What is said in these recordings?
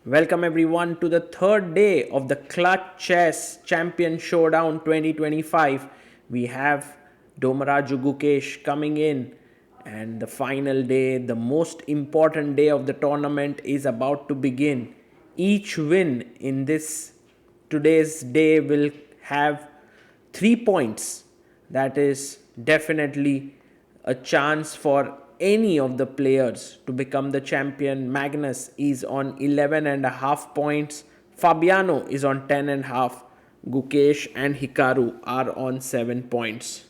Welcome everyone to the third day of the Clutch Chess Champion Showdown 2025. We have Domaraju Gukesh coming in, and the final day, the most important day of the tournament, is about to begin. Each win in this today's day will have 3 points. That is definitely a chance for any of the players to become the champion. Magnus is on 11.5 points. Fabiano is on 10.5. Gukesh and Hikaru are on 7 points.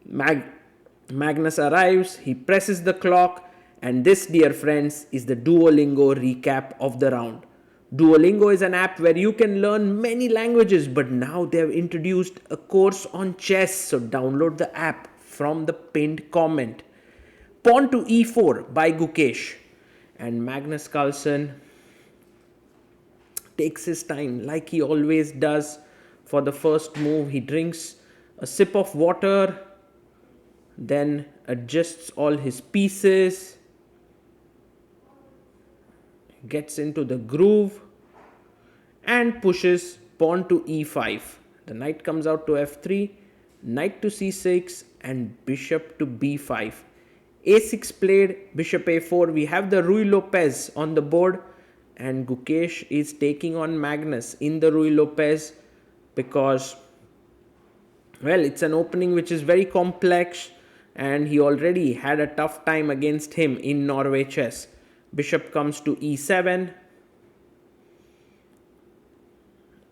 Magnus arrives, he presses the clock, and this, dear friends, is the Duolingo recap of the round. Duolingo is an app where you can learn many languages, but now they have introduced a course on chess, so download the app from the pinned comment. Pawn to e4 by Gukesh, and Magnus Carlsen takes his time like he always does. For the first move, he drinks a sip of water, then adjusts all his pieces, gets into the groove and pushes pawn to e5. The knight comes out to f3, knight to c6 and bishop to b5. a6 played, bishop a4. We have the Ruy Lopez on the board, and Gukesh is taking on Magnus in the Ruy Lopez because, well, it's an opening which is very complex and he already had a tough time against him in Norway chess. Bishop comes to e7,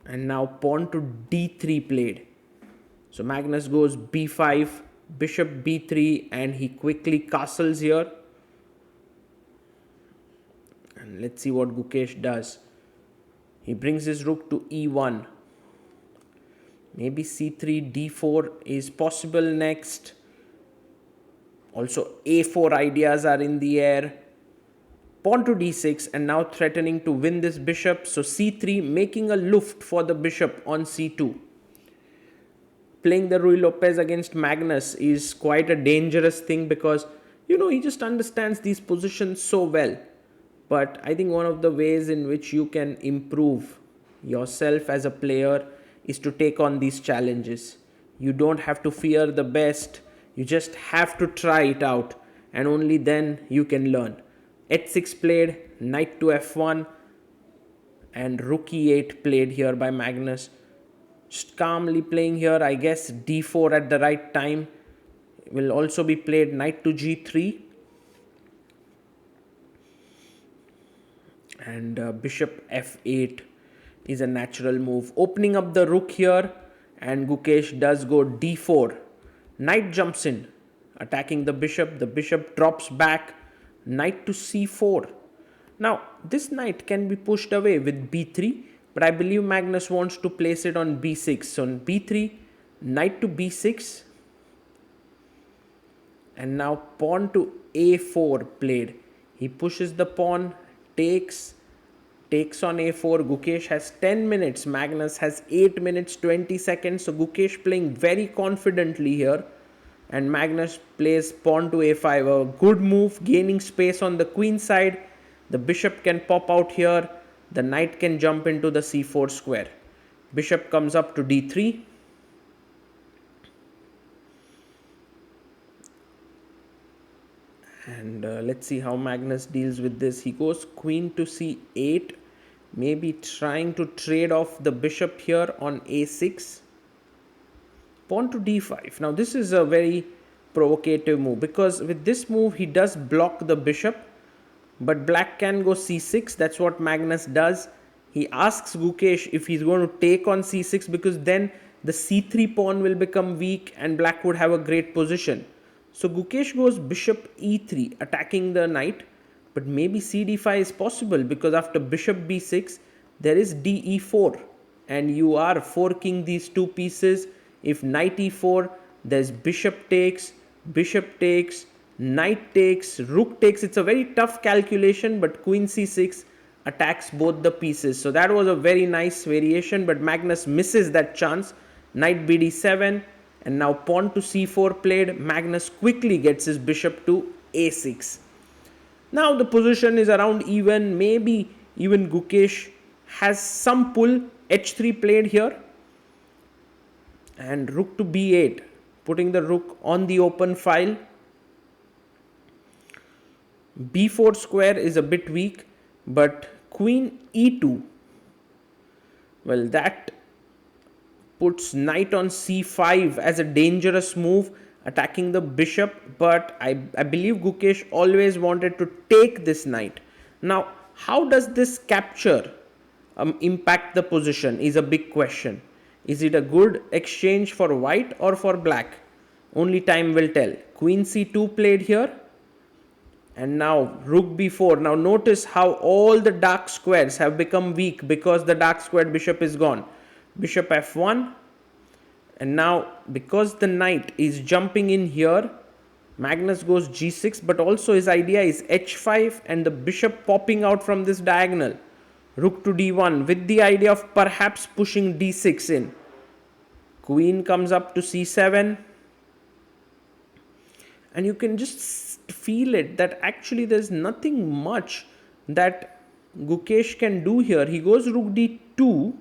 and now pawn to d3 played. So Magnus goes b5, bishop b3, and he quickly castles here. And let's see what Gukesh does. He brings his rook to e1. Maybe c3, d4 is possible next. Also a4 ideas are in the air. Pawn to d6, and now threatening to win this bishop. So c3, making a luft for the bishop on c2. Playing the Ruy Lopez against Magnus is quite a dangerous thing because, he just understands these positions so well. But I think one of the ways in which you can improve yourself as a player is to take on these challenges. You don't have to fear the best. You just have to try it out, and only then you can learn. h6 played, knight to f1, and rook e8 played here by Magnus. Just calmly playing here, I guess d4 at the right time. Will also be played knight to g3. And bishop f8 is a natural move. Opening up the rook here, and Gukesh does go d4. Knight jumps in, attacking the bishop. The bishop drops back. Knight to c4. Now, this knight can be pushed away with b3, but I believe Magnus wants to place it on b6. So on b3, knight to b6. And now pawn to a4 played. He pushes the pawn, takes on a4. Gukesh has 10 minutes. Magnus has 8 minutes 20 seconds. So Gukesh playing very confidently here. And Magnus plays pawn to a5. A good move, gaining space on the queen side. The bishop can pop out here. The knight can jump into the c4 square. Bishop comes up to d3. And let's see how Magnus deals with this. He goes queen to c8. Maybe trying to trade off the bishop here on a6. Pawn to d5. Now this is a very provocative move because with this move he does block the bishop, but black can go c6. That's what Magnus does. He asks Gukesh if he's going to take on c6 because then the c3 pawn will become weak and black would have a great position. So Gukesh goes bishop e3, attacking the knight, but maybe cd5 is possible because after bishop b6 there is de4, and you are forking these two pieces. If knight e4, there's bishop takes, knight takes, rook takes. It's a very tough calculation, but queen c6 attacks both the pieces. So that was a very nice variation, but Magnus misses that chance. Knight bd7, and now pawn to c4 played. Magnus quickly gets his bishop to a6. Now the position is around even. Maybe even Gukesh has some pull. h3 played here. And rook to b8. Putting the rook on the open file. b4 square is a bit weak. But queen e2. Well, that puts knight on c5 as a dangerous move, attacking the bishop, but I believe Gukesh always wanted to take this knight. Now, how does this capture impact the position is a big question. Is it a good exchange for white or for black? Only time will tell. Queen c2 played here. And now rook b4. Now notice how all the dark squares have become weak because the dark squared bishop is gone. Bishop f1. And now because the knight is jumping in here, Magnus goes g6, but also his idea is h5 and the bishop popping out from this diagonal. Rook to d1 with the idea of perhaps pushing d6 in. Queen comes up to c7. And you can just feel it that actually there's nothing much that Gukesh can do here. He goes rook d2,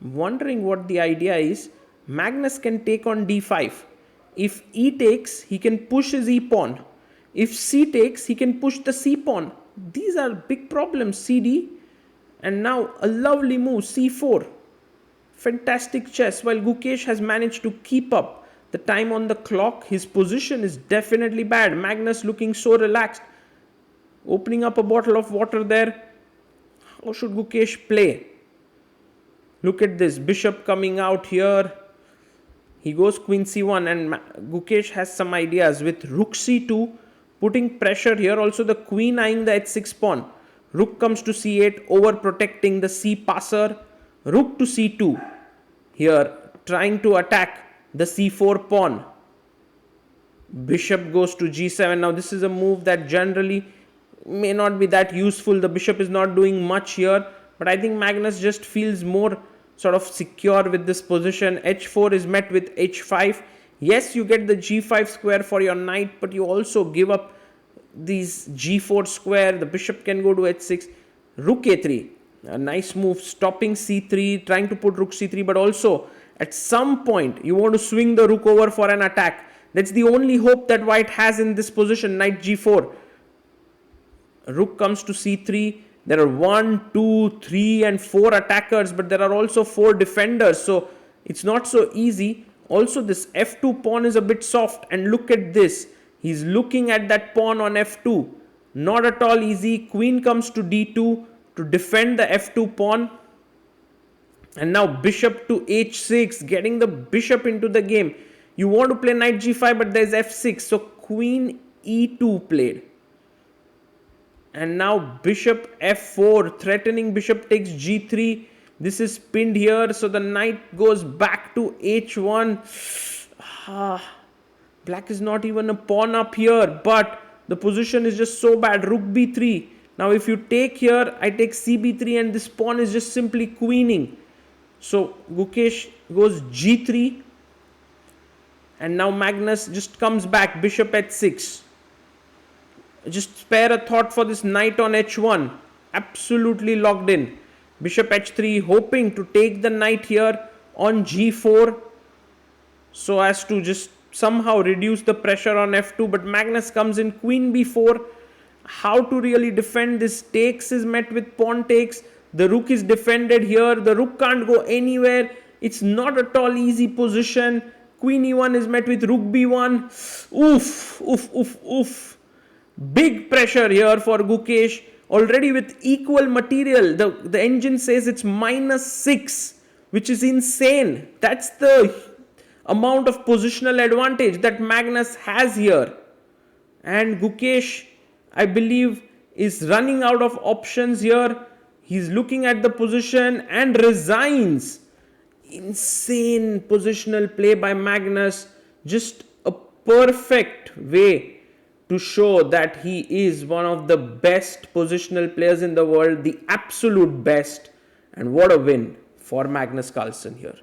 wondering what the idea is. Magnus can take on d5. If e takes, he can push his e pawn. If c takes, he can push the c pawn. These are big problems. cd. And now a lovely move, c4. Fantastic chess. While Gukesh has managed to keep up the time on the clock, his position is definitely bad. Magnus looking so relaxed. Opening up a bottle of water there. How should Gukesh play? Look at this. Bishop coming out here. He goes queen c1 and Gukesh has some ideas with rook c2. Putting pressure here. Also the queen eyeing the h6 pawn. Rook comes to c8, overprotecting the c passer. Rook to c2. Here trying to attack the c4 pawn. Bishop goes to g7. Now this is a move that generally may not be that useful. The bishop is not doing much here. But I think Magnus just feels more sort of secure with this position. h4 is met with h5. Yes, you get the g5 square for your knight, but you also give up these g4 square. The bishop can go to h6. Rook a3. A nice move, stopping c3, trying to put rook c3, but also at some point you want to swing the rook over for an attack. That's the only hope that white has in this position. Knight g4. Rook comes to c3. There are 1, 2, 3 and 4 attackers, but there are also 4 defenders. So it's not so easy. Also this f2 pawn is a bit soft, and look at this. He's looking at that pawn on f2. Not at all easy. Queen comes to d2 to defend the f2 pawn. And now bishop to h6, getting the bishop into the game. You want to play knight g5, but there's f6. So queen e2 played. And now bishop f4, threatening bishop takes g3. This is pinned here, so the knight goes back to h1. Black is not even a pawn up here, but the position is just so bad. Rook b3. Now if you take here, I take cb3 and this pawn is just simply queening. So Gukesh goes g3. And now Magnus just comes back. Bishop h6. Just spare a thought for this knight on h1. Absolutely locked in. Bishop h3, hoping to take the knight here on g4. So as to just somehow reduce the pressure on f2. But Magnus comes in. Queen b4. How to really defend this? Takes is met with pawn takes. The rook is defended here. The rook can't go anywhere. It's not at all easy position. Queen e1 is met with rook b1. Oof, oof, oof, oof. Big pressure here for Gukesh. Already with equal material. The engine says it's -6, which is insane. That's the amount of positional advantage that Magnus has here. And Gukesh, I believe, is running out of options here. He's looking at the position and resigns. Insane positional play by Magnus. Just a perfect way to show that he is one of the best positional players in the world, the absolute best. And what a win for Magnus Carlsen here.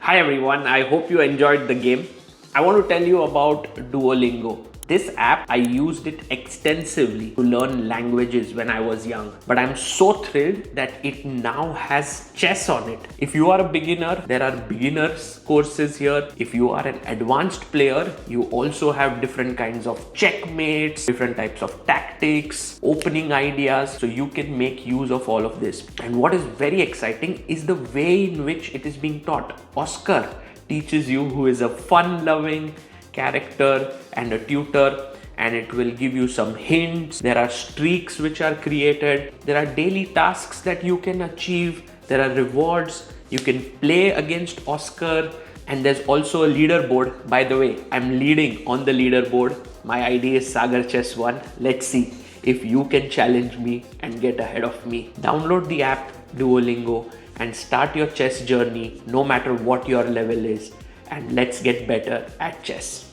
Hi everyone, I hope you enjoyed the game. I want to tell you about Duolingo. This app, I used it extensively to learn languages when I was young, but I'm so thrilled that it now has chess on it. If you are a beginner, there are beginners courses here. If you are an advanced player, you also have different kinds of checkmates, different types of tactics, opening ideas, so you can make use of all of this. And what is very exciting is the way in which it is being taught. Oscar teaches you, who is a fun-loving character and a tutor, and it will give you some hints. There are streaks which are created. There are daily tasks that you can achieve. There are rewards. You can play against Oscar, and there's also a leaderboard. By the way, I'm leading on the leaderboard. My ID is Sagar Chess 1. Let's see if you can challenge me and get ahead of me. Download the app Duolingo and start your chess journey, no matter what your level is, and let's get better at chess.